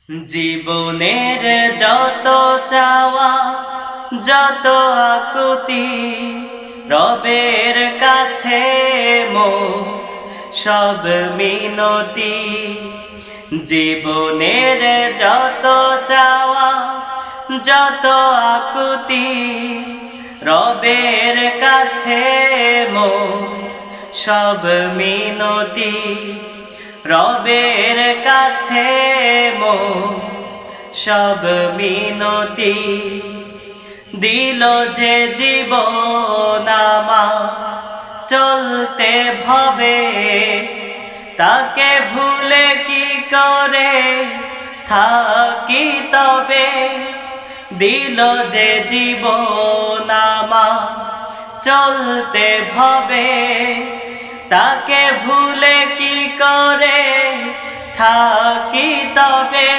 জীবনের যত চাওয়া যত আকুতি রবের কাছে সব মিনতি। জীবনের যত চাওয়া যত আকুতি রবের কাছে সব মিনতি। রবের কাছে সব মিনতি। দিল যে জীবন আমার চলতে ভবে, তাকে ভুলে কি করে থাকি তবে। দিল যে জীবন আমার চলতে ভবে, তাকে ভুলে কি করে থাকি তবে।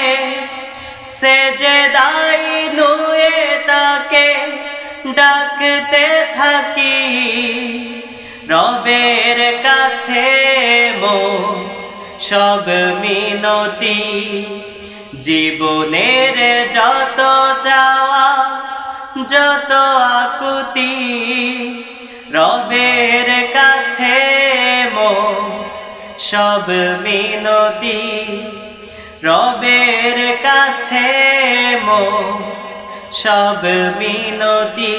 সে যে দায় নুয়ে তাকে ডাকতে থাকি, রবের কাছে সব মিনতি। জীবনের যত চাওয়া যত আকুতি রবের কাছে সব মিনতি। রবের কাছে সব মিনতি।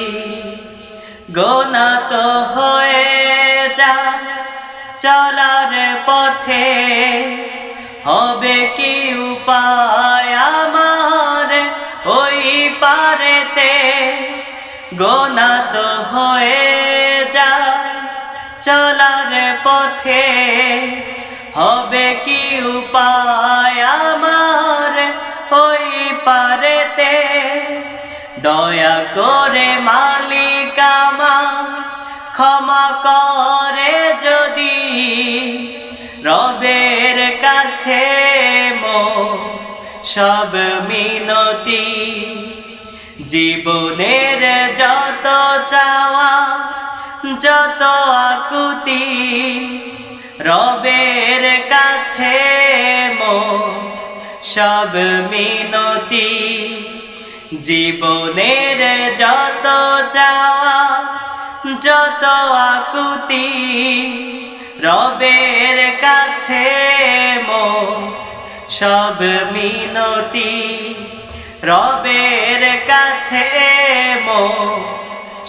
গোনা তো হয়ে যায় চলার পথে, হবে কি উপায় আমার ওই পারেতে। গোনা তো হয়ে যায় চলার পথে, হবে কি উপায় আমার ওই পারেতে। দয়া করে মালিক আমার ক্ষমা করে যদি, রবের কাছে সব মিনতি। জীবনের যত চাওয়া যত আকুতি রবের কাছে সব মিনতি। জীবনের যত চাওয়া যত আকুতি রবের কাছে সব মিনতি। রবের কাছে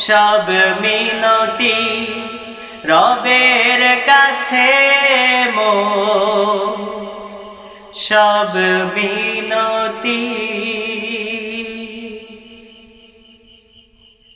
সব মিনতি। রবের কাছে সব মিনতি।